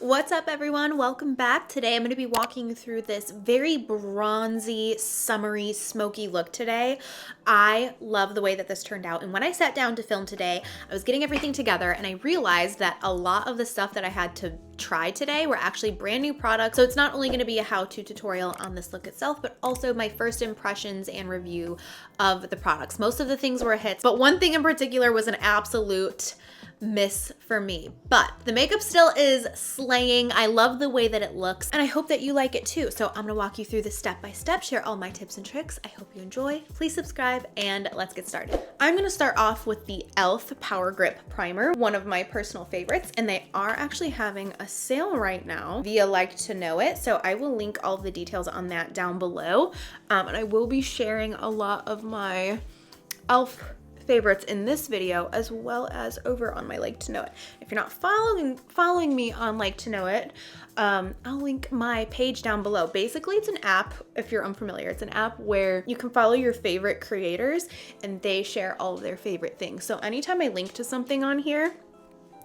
What's up everyone? Welcome back. Today I'm going to be walking through this very bronzy, summery, smoky look today. I love the way that this turned out, and when I sat down to film today, I was getting everything together and I realized that a lot of the stuff that I had to try today were actually brand new products. So it's not only going to be a how-to tutorial on this look itself, but also my first impressions and review of the products. Most of the things were hits, but one thing in particular was an absolute miss for me, but the makeup still is slaying. I love the way that it looks and I hope that you like it too. So I'm gonna walk you through this step by step, share all my tips and tricks. I hope you enjoy. Please subscribe and let's get started. I'm gonna start off with the e.l.f. Power Grip Primer, one of my personal favorites, and they are actually having a sale right now via Like to Know It. So I will link all of the details on that down below. And I will be sharing a lot of my e.l.f. favorites in this video as well as over on my Like to Know It. If you're not following me on Like to Know It, I'll link my page down below. Basically, it's an app, if you're unfamiliar, it's an app where you can follow your favorite creators and they share all of their favorite things. So anytime I link to something on here,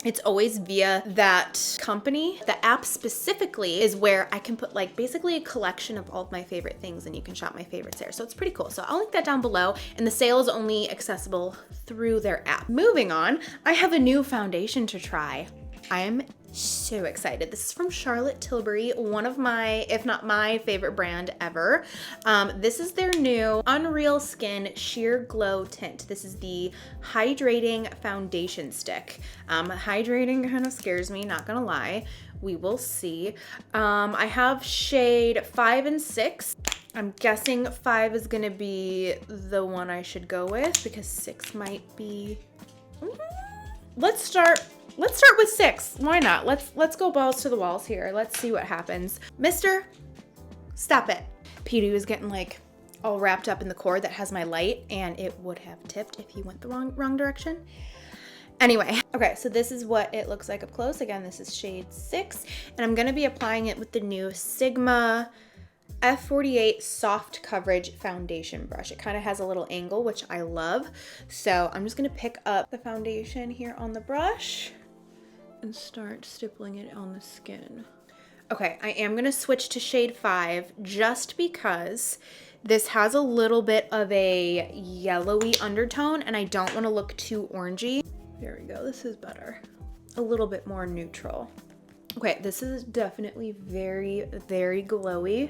it's always via that company. The app specifically is where I can put like basically a collection of all of my favorite things and you can shop my favorites there. So it's pretty cool. So I'll link that down below, and the sale is only accessible through their app. Moving on, I have a new foundation to try. I'm so excited. This is from Charlotte Tilbury, one of my, if not my favorite brand ever. This is their new Unreal Skin Sheer Glow Tint. This is the hydrating foundation stick. Hydrating kind of scares me, not gonna lie. We will see. I have shade 5 and 6. I'm guessing 5 is gonna be the one I should go with because 6 might be. Let's start with 6. Why not? Let's go balls to the walls here. Let's see what happens. Mister, stop it. Petey was getting like all wrapped up in the cord that has my light, and it would have tipped if he went the wrong direction. Anyway, okay, so this is what it looks like up close. Again, this is shade 6, and I'm gonna be applying it with the new Sigma F48 Soft Coverage Foundation Brush. It kind of has a little angle, which I love. So I'm just gonna pick up the foundation here on the brush and start stippling it on the skin. Okay, I am gonna switch to shade 5 just because this has a little bit of a yellowy undertone and I don't wanna look too orangey. There we go, this is better. A little bit more neutral. Okay, this is definitely very, very glowy.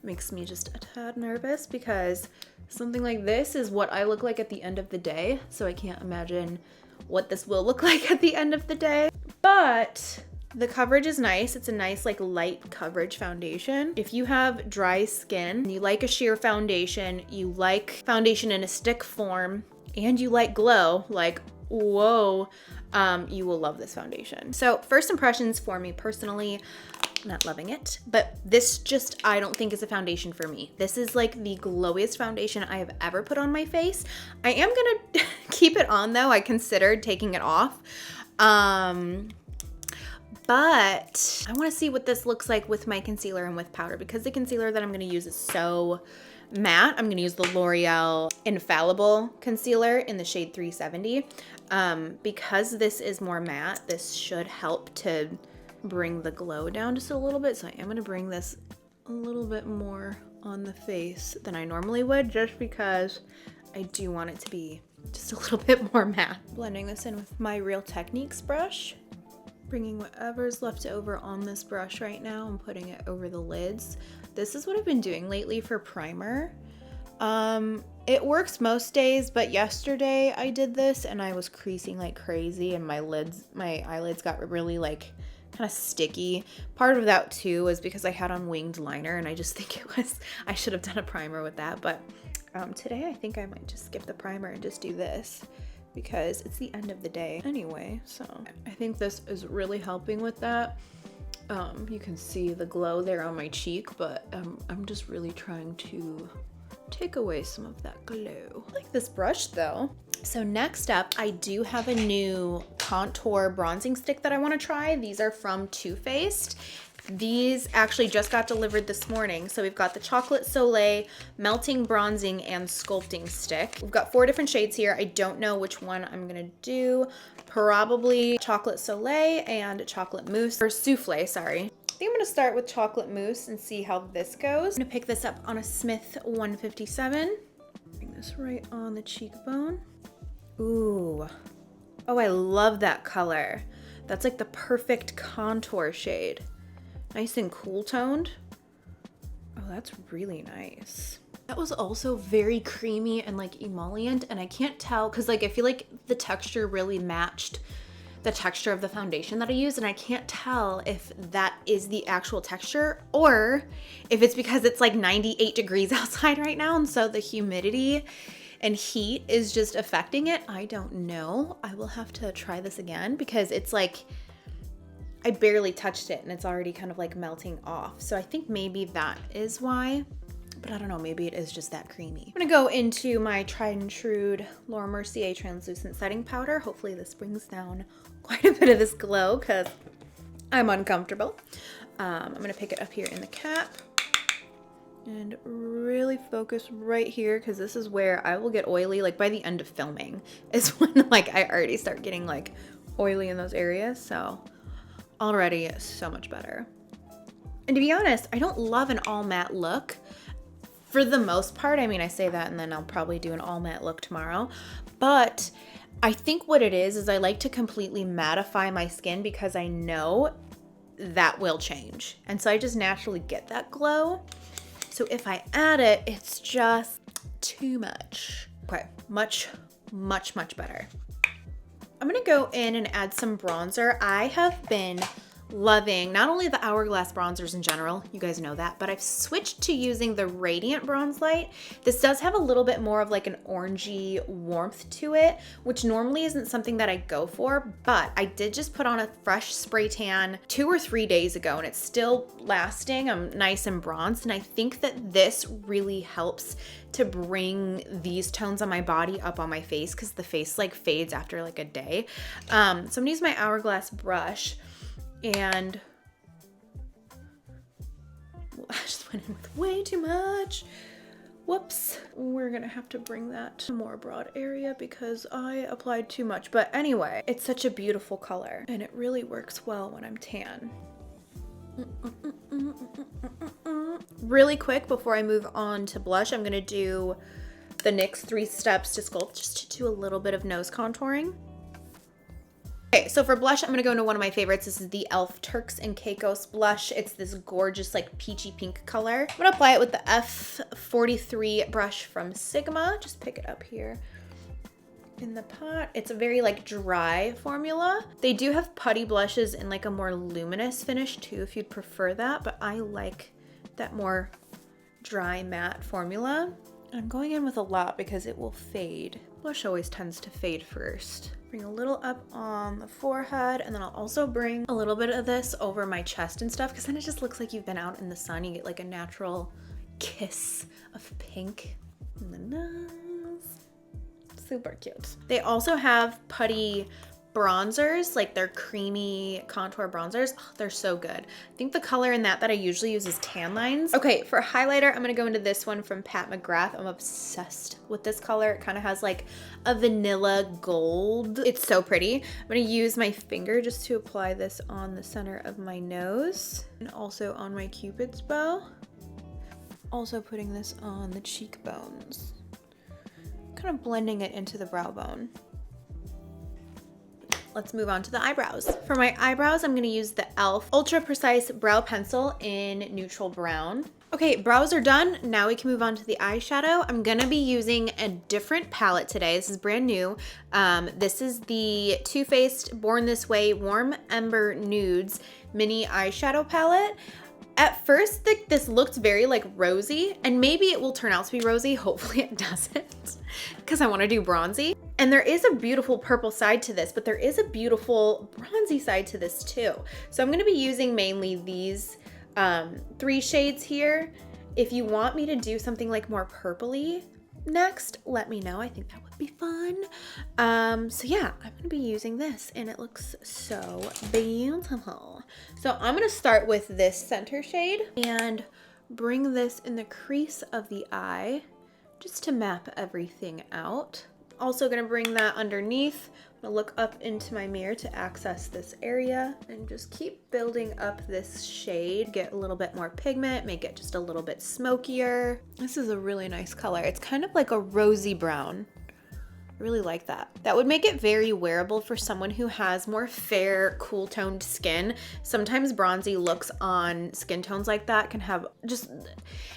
Makes me just a tad nervous because something like this is what I look like at the end of the day. So I can't imagine what this will look like at the end of the day. But the coverage is nice. It's a nice like light coverage foundation. If you have dry skin, you like a sheer foundation, you like foundation in a stick form, and you like glow, like whoa, you will love this foundation. So first impressions for me personally, not loving it, but this just, I don't think is a foundation for me. This is like the glowiest foundation I have ever put on my face. I am gonna keep it on though. I considered taking it off. But I wanna see what this looks like with my concealer and with powder, because the concealer that I'm gonna use is so matte. I'm gonna use the L'Oreal Infallible concealer in the shade 370. Because this is more matte, this should help to bring the glow down just a little bit. So I am gonna bring this a little bit more on the face than I normally would, just because I do want it to be just a little bit more matte. Blending this in with my Real Techniques brush, bringing whatever's left over on this brush right now and putting it over the lids. This is what I've been doing lately for primer. It works most days, but yesterday I did this and I was creasing like crazy and my eyelids got really like kind of sticky. Part of that too was because I had on winged liner and I just think I should have done a primer with that. But today I think I might just skip the primer and just do this because it's the end of the day anyway. So I think this is really helping with that. You can see the glow there on my cheek, but I'm just really trying to take away some of that glow. I like this brush though. So next up, I do have a new contour bronzing stick that I want to try. These are from Too Faced. These actually just got delivered this morning. So we've got the Chocolate Soleil Melting Bronzing and Sculpting Stick. We've got 4 different shades here. I don't know which one I'm gonna do. Probably Chocolate Soleil and Chocolate Mousse, or Souffle, sorry. I think I'm gonna start with Chocolate Mousse and see how this goes. I'm gonna pick this up on a Smith 157. Bring this right on the cheekbone. Ooh. Oh, I love that color. That's like the perfect contour shade. Nice and cool toned. Oh, that's really nice. That was also very creamy and like emollient, and I can't tell because like I feel like the texture really matched the texture of the foundation that I used, and I can't tell if that is the actual texture or if it's because it's like 98 degrees outside right now, and so the humidity and heat is just affecting it. I don't know. I will have to try this again because it's like I barely touched it and it's already kind of like melting off. So I think maybe that is why, but I don't know, maybe it is just that creamy. I'm gonna go into my tried and true Laura Mercier translucent setting powder. Hopefully this brings down quite a bit of this glow because I'm uncomfortable. I'm gonna pick it up here in the cap and really focus right here because this is where I will get oily. Like by the end of filming is when like I already start getting like oily in those areas. So already so much better. And to be honest, I don't love an all matte look for the most part. I mean, I say that and then I'll probably do an all matte look tomorrow, but I think what it is I like to completely mattify my skin because I know that will change. And so I just naturally get that glow. So if I add it, it's just too much. Okay, much better. I'm gonna go in and add some bronzer. I have been loving not only the Hourglass bronzers in general, you guys know that, but I've switched to using the Radiant Bronze Light. This does have a little bit more of like an orangey warmth to it, which normally isn't something that I go for, but I did just put on a fresh spray tan 2 or 3 days ago and it's still lasting. I'm nice and bronzed, and I think that this really helps to bring these tones on my body up on my face because the face like fades after like a day. So I'm gonna use my Hourglass brush and I just went in with way too much. Whoops. We're gonna have to bring that to a more broad area because I applied too much. But anyway, it's such a beautiful color and it really works well when I'm tan. Really quick before I move on to blush, I'm gonna do the NYX 3 Steps to Sculpt just to do a little bit of nose contouring. Okay, so for blush, I'm gonna go into one of my favorites. This is the e.l.f. Turks and Caicos blush. It's this gorgeous like peachy pink color. I'm gonna apply it with the F43 brush from Sigma. Just pick it up here in the pot. It's a very like dry formula. They do have putty blushes in like a more luminous finish too if you'd prefer that, but I like that more dry matte formula. And I'm going in with a lot because it will fade. Blush always tends to fade first. Bring a little up on the forehead, and then I'll also bring a little bit of this over my chest and stuff because then it just looks like you've been out in the sun. You get like a natural kiss of pink in the nose. Super cute. They also have putty bronzers, like they're creamy contour bronzers. Oh, they're so good. I think the color in that I usually use is Tan Lines. Okay, for highlighter, I'm gonna go into this one from Pat McGrath. I'm obsessed with this color. It kind of has like a vanilla gold. It's so pretty. I'm gonna use my finger just to apply this on the center of my nose and also on my Cupid's bow. Also putting this on the cheekbones. Kind of blending it into the brow bone. Let's move on to the eyebrows. For my eyebrows, I'm gonna use the e.l.f. Ultra Precise Brow Pencil in Neutral Brown. Okay, brows are done. Now we can move on to the eyeshadow. I'm gonna be using a different palette today. This is brand new. This is the Too Faced Born This Way Warm Ember Nudes Mini Eyeshadow Palette. At first, this looked very like rosy, and maybe it will turn out to be rosy. Hopefully it doesn't, because I want to do bronzy. And there is a beautiful purple side to this, but there is a beautiful bronzy side to this too. So I'm going to be using mainly these 3 shades here. If you want me to do something like more purpley, next, let me know. I think that would be fun. So yeah, I'm gonna be using this and it looks so beautiful. So I'm gonna start with this center shade and bring this in the crease of the eye just to map everything out. Also gonna bring that underneath. I'm gonna look up into my mirror to access this area and just keep building up this shade, get a little bit more pigment, make it just a little bit smokier. This is a really nice color. It's kind of like a rosy brown. I really like that. That would make it very wearable for someone who has more fair, cool toned skin. Sometimes bronzy looks on skin tones like that can have just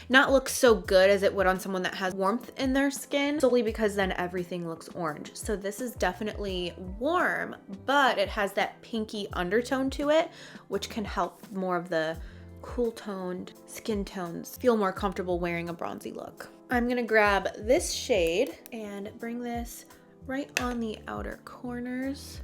not look so good as it would on someone that has warmth in their skin, solely because then everything looks orange. So this is definitely warm, but it has that pinky undertone to it, which can help more of the cool toned skin tones feel more comfortable wearing a bronzy look. I'm gonna grab this shade and bring this right on the outer corners.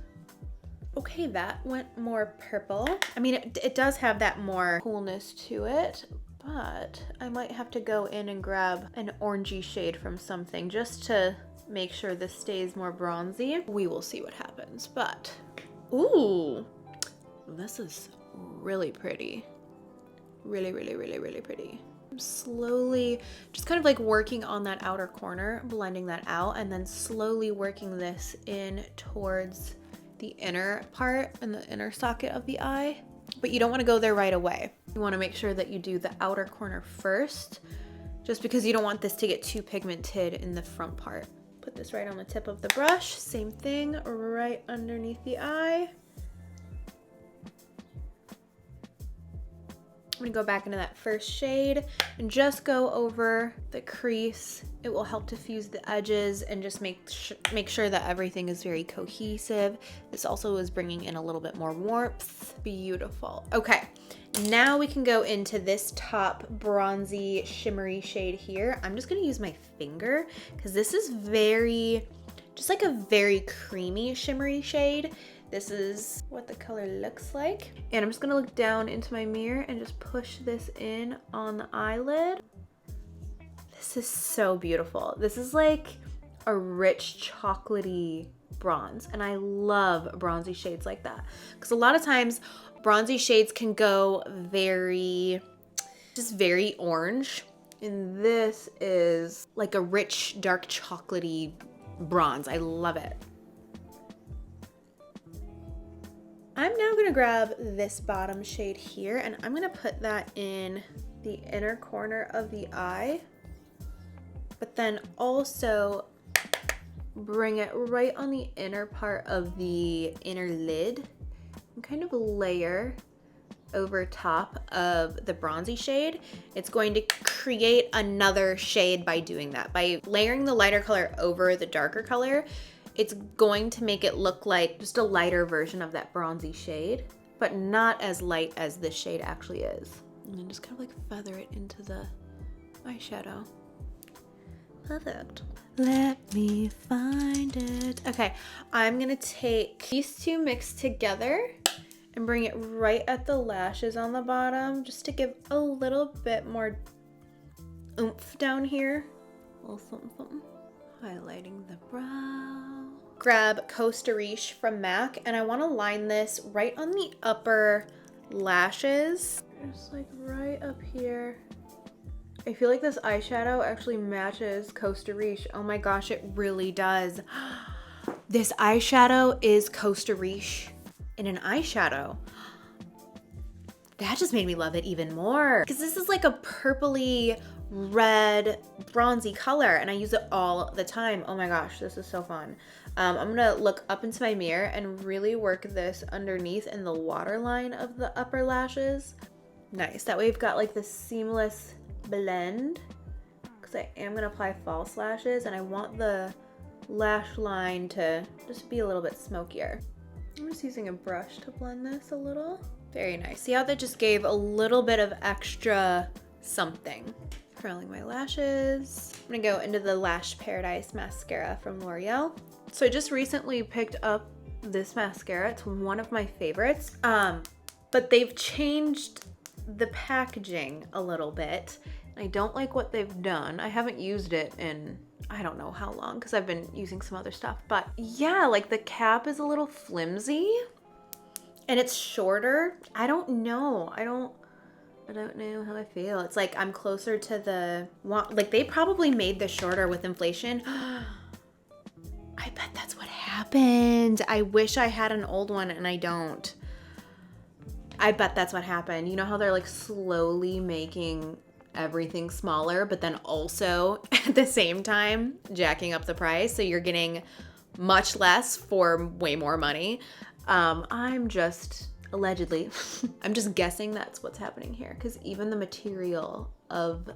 Okay, that went more purple. I mean, it does have that more coolness to it, but I might have to go in and grab an orangey shade from something just to make sure this stays more bronzy. We will see what happens, but ooh, this is really pretty. Really, really, really, really pretty. I'm slowly just kind of like working on that outer corner, blending that out, and then slowly working this in towards the inner part and the inner socket of the eye. But you don't want to go there right away. You want to make sure that you do the outer corner first, just because you don't want this to get too pigmented in the front part. Put this right on the tip of the brush. Same thing, right underneath the eye. I'm gonna go back into that first shade and just go over the crease. It will help diffuse the edges and just make sure that everything is very cohesive. This also is bringing in a little bit more warmth. Beautiful. Okay, now we can go into this top bronzy shimmery shade here. I'm just gonna use my finger because this is just like a very creamy shimmery shade. This is what the color looks like. And I'm just gonna look down into my mirror and just push this in on the eyelid. This is so beautiful. This is like a rich chocolatey bronze, and I love bronzy shades like that. Because a lot of times bronzy shades can go very orange. And this is like a rich, dark chocolatey bronze. I love it. I'm now gonna grab this bottom shade here and I'm gonna put that in the inner corner of the eye, but then also bring it right on the inner part of the inner lid and kind of layer over top of the bronzy shade. It's going to create another shade by doing that. By layering the lighter color over the darker color, it's going to make it look like just a lighter version of that bronzy shade, but not as light as this shade actually is. And then just kind of like feather it into the eyeshadow. Perfect. Let me find it. Okay, I'm gonna take these two mixed together and bring it right at the lashes on the bottom, just to give a little bit more oomph down here. A little something, something. Highlighting the brow. Grab Costa Riche from MAC, and I want to line this right on the upper lashes. Just like right up here. I feel like this eyeshadow actually matches Costa Riche. Oh my gosh, it really does. This eyeshadow is Costa Riche in an eyeshadow. That just made me love it even more. Because this is like a purpley red bronzy color and I use it all the time. Oh my gosh, this is so fun. I'm gonna look up into my mirror and really work this underneath in the waterline of the upper lashes. Nice, that way we've got like this seamless blend, because I am gonna apply false lashes and I want the lash line to just be a little bit smokier. I'm just using a brush to blend this a little. Very nice. See how that just gave a little bit of extra something. Curling my lashes. I'm gonna go into the Lash Paradise mascara from L'Oreal. So I just recently picked up this mascara. It's one of my favorites, but they've changed the packaging a little bit. I don't like what they've done. I haven't used it in I don't know how long because I've been using some other stuff. But yeah, like the cap is a little flimsy and it's shorter. I don't know. I don't know how I feel. It's like I'm closer to the like they probably made this shorter with inflation. I bet that's what happened. I wish I had an old one and I don't. I bet that's what happened. You know how they're like slowly making everything smaller, but then also at the same time jacking up the price. So you're getting much less for way more money. I'm just allegedly, I'm just guessing that's what's happening here because even the material of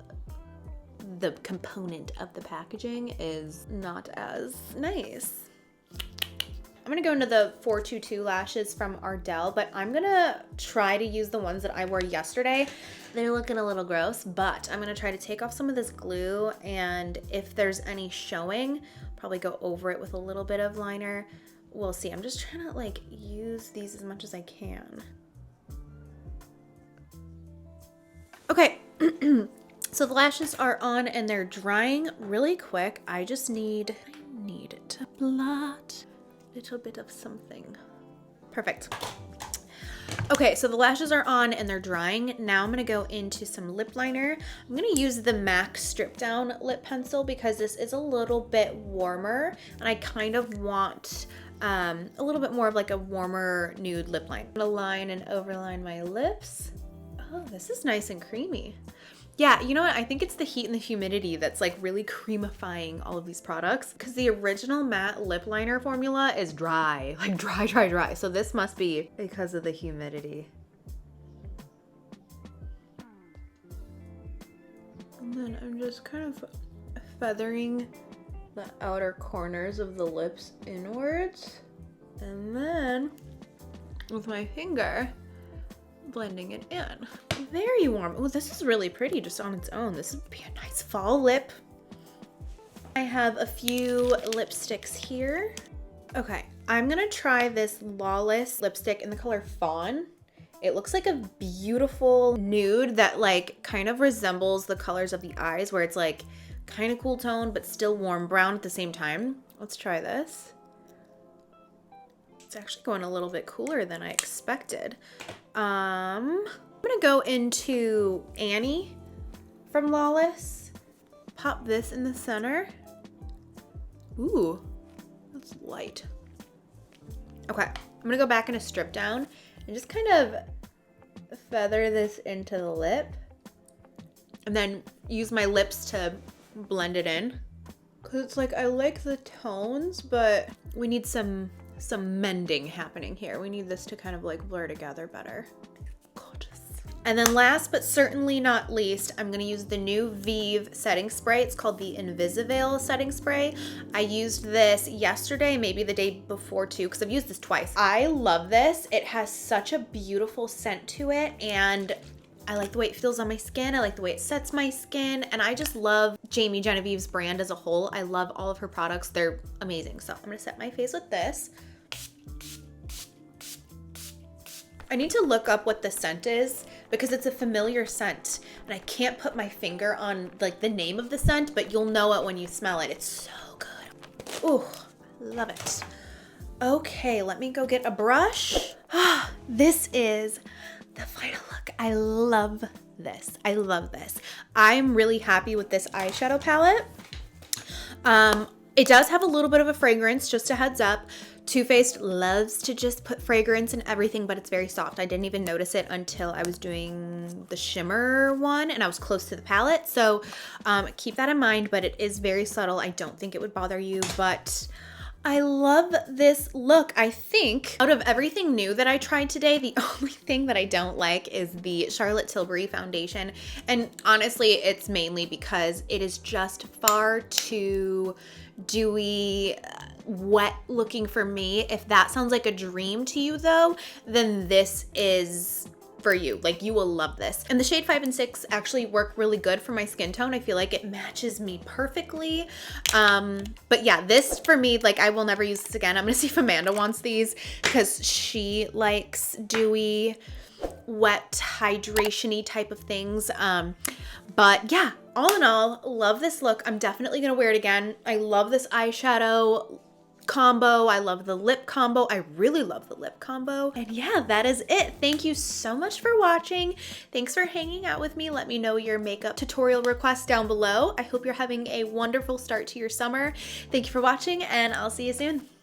the component of the packaging is not as nice. I'm gonna go into the 422 lashes from Ardell, but I'm gonna try to use the ones that I wore yesterday. They're looking a little gross, but I'm gonna try to take off some of this glue, and if there's any showing, probably go over it with a little bit of liner. We'll see. I'm just trying to like use these as much as I can. Okay. So the lashes are on and they're drying really quick. I need to blot a little bit of something. Perfect. Okay, so the lashes are on and they're drying. Now I'm gonna go into some lip liner. I'm gonna use the MAC Strip Down lip pencil because this is a little bit warmer and I kind of want a little bit more of like a warmer nude lip line. I'm gonna line and overline my lips. Oh, this is nice and creamy. Yeah, you know what? I think it's the heat and the humidity that's like really creamifying all of these products because the original matte lip liner formula is dry, like dry. So this must be because of the humidity. And then I'm just kind of feathering the outer corners of the lips inwards. And then with my finger, blending it in. Very warm. Oh, this is really pretty just on its own. This would be a nice fall lip. I have a few lipsticks here. Okay, I'm gonna try this Lawless lipstick in the color Fawn. It looks like a beautiful nude that like kind of resembles the colors of the eyes where it's like kind of cool tone but still warm brown at the same time. Let's try this. It's actually going a little bit cooler than I expected. I'm gonna go into Annie from Lawless. Pop this in the center. Ooh, that's light. Okay, I'm gonna go back into Strip Down and just kind of feather this into the lip and then use my lips to blend it in. Cause it's like, I like the tones, but we need some mending happening here. We need this to kind of like blur together better. Gorgeous. And then last but certainly not least, I'm gonna use the new Vive setting spray. It's called the Invisiveil setting spray. I used this yesterday, maybe the day before too, because I've used this twice. I love this. It has such a beautiful scent to it, and I like the way it feels on my skin. I like the way it sets my skin. And I just love Jamie Genevieve's brand as a whole. I love all of her products. They're amazing. So I'm gonna set my face with this. I need to look up what the scent is because it's a familiar scent and I can't put my finger on like the name of the scent, but you'll know it when you smell it. It's so good. Ooh, love it. Okay, let me go get a brush. This is the final look. I love this. I love this. I'm really happy with this eyeshadow palette. It does have a little bit of a fragrance, just a heads up. Too Faced loves to just put fragrance in everything, but it's very soft. I didn't even notice it until I was doing the shimmer one and I was close to the palette. So keep that in mind, but it is very subtle. I don't think it would bother you, but I love this look. I think out of everything new that I tried today, the only thing that I don't like is the Charlotte Tilbury foundation. And honestly, it's mainly because it is just far too dewy, wet looking for me. If that sounds like a dream to you though, then this is for you. Like, you will love this. And the shade 5 and 6 actually work really good for my skin tone. I feel like it matches me perfectly. But yeah, this for me, like, I will never use this again. I'm gonna see if Amanda wants these because she likes dewy, wet, hydration-y type of things. But yeah, all in all, love this look. I'm definitely gonna wear it again. I love this eyeshadow combo. I love the lip combo. I really love the lip combo. And yeah, that is it. Thank you so much for watching. Thanks for hanging out with me. Let me know your makeup tutorial requests down below. I hope you're having a wonderful start to your summer. Thank you for watching, and I'll see you soon.